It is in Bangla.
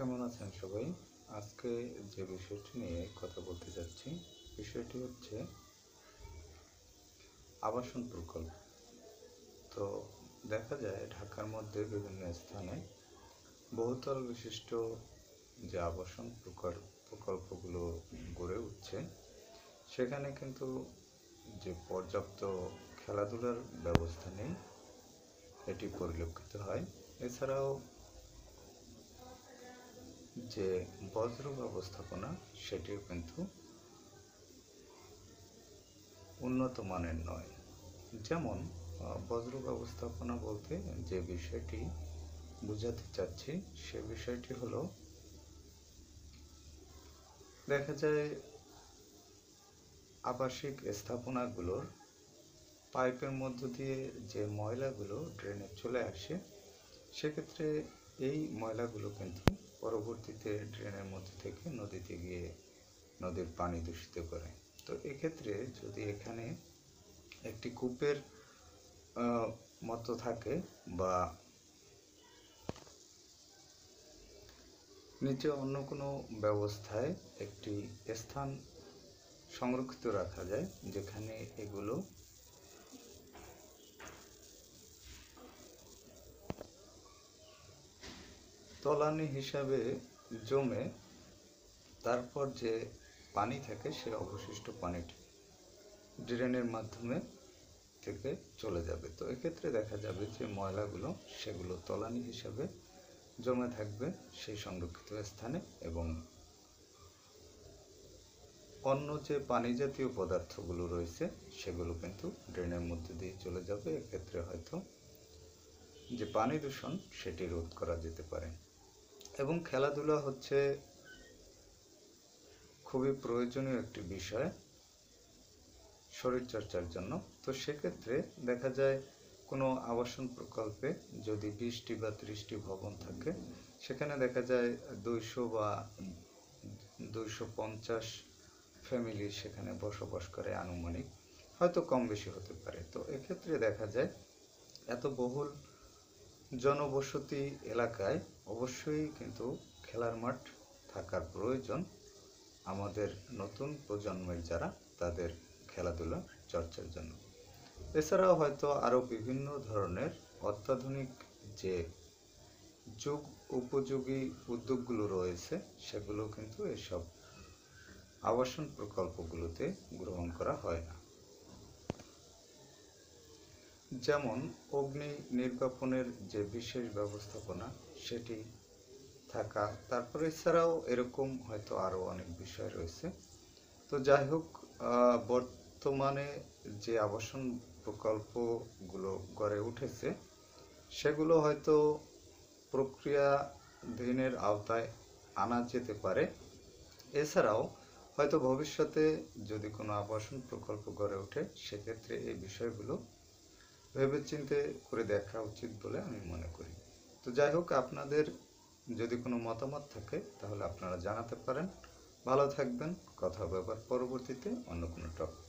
কেমন আছেন সবাই? আজকে যে বিষয়টি নিয়ে কথা বলতে যাচ্ছি, বিষয়টি হচ্ছে আবাসন প্রকল্প। তো দেখা যায় ঢাকার মধ্যে বিভিন্ন স্থানে বহুতল বিশিষ্ট যে আবাসন প্রকল্পগুলো গড়ে উঠছে, সেখানে কিন্তু যে পর্যাপ্ত খেলাধুলার ব্যবস্থা নেই, এটি পরিলক্ষিত হয়। এছাড়াও যে বজ্র ব্যবস্থাপনা, সেটিও কিন্তু উন্নত মানের নয়। যেমন বজ্র ব্যবস্থাপনা বলতে যে বিষয়টি বোঝাতে চাচ্ছি, সে বিষয়টি হলো, দেখা যায় আবাসিক স্থাপনাগুলোর পাইপের মধ্য দিয়ে যে ময়লাগুলো ড্রেনে চলে আসে, সেক্ষেত্রে এই ময়লাগুলো কিন্তু পরবর্তীতে ড্রেনের মধ্যে থেকে নদীতে গিয়ে নদীর পানি দূষিত করে। তো এক্ষেত্রে যদি এখানে একটি কূপের মতো থাকে বা নিচে অন্য কোনো ব্যবস্থায় একটি স্থান সংরক্ষিত রাখা যায়, যেখানে এগুলো তলানি হিসাবে জমে তারপর যে পানি থাকে, সে অবশিষ্ট পানিটি ড্রেনের মাধ্যমে থেকে চলে যাবে। তো এক্ষেত্রে দেখা যাবে যে ময়লাগুলো সেগুলো তলানি হিসাবে জমে থাকবে সেই সংরক্ষিত স্থানে, এবং অন্য যে পানি জাতীয় পদার্থগুলো রয়েছে সেগুলো কিন্তু ড্রেনের মধ্যে দিয়ে চলে যাবে। এক্ষেত্রে হয়তো যে পানি দূষণ, সেটি রোধ করা যেতে পারে। এবং খেলাধুলা হচ্ছে খুবই প্রয়োজনীয় একটি বিষয় শরীরচর্চার জন্য। তো সেক্ষেত্রে দেখা যায় কোনো আবাসন প্রকল্পে যদি 20টি বা 30টি ভবন থাকে, সেখানে দেখা যায় 200 বা 250 ফ্যামিলি সেখানে বসবাস করে আনুমানিক, হয়তো কম বেশি হতে পারে। তো এক্ষেত্রে দেখা যায় এত বহুল জনবসতি এলাকায় অবশ্যই কিন্তু খেলার মাঠ থাকার প্রয়োজন আমাদের নতুন প্রজন্মের যারা, তাদের খেলাধুলা চর্চার জন্য। এছাড়াও হয়তো আরও বিভিন্ন ধরনের অত্যাধুনিক যে যুগ উপযোগী উদ্যোগগুলো রয়েছে, সেগুলো কিন্তু এসব আবাসন প্রকল্পগুলোতে গ্রহণ করা হয় না। যেমন অগ্নি নির্বাপনের যে বিশেষ ব্যবস্থাপনা, সেটি থাকা, তারপরে এছাড়াও এরকম হয়তো আরও অনেক বিষয় রয়েছে। তো যাই হোক, বর্তমানে যে আবাসন প্রকল্পগুলো গড়ে উঠেছে, সেগুলো হয়তো প্রক্রিয়াধীনের আওতায় আনা যেতে পারে। এছাড়াও হয়তো ভবিষ্যতে যদি কোনো আবাসন প্রকল্প গড়ে ওঠে, সেক্ষেত্রে এই বিষয়গুলো ভেবেচিন্তে করে দেখা উচিত বলে আমি মনে করি। তো যাই হোক, আপনাদের যদি কোনো মতামত থাকে তাহলে আপনারা জানাতে পারেন। ভালো থাকবেন। কথা হবে আবার পরবর্তীতে অন্য কোনো টপিক।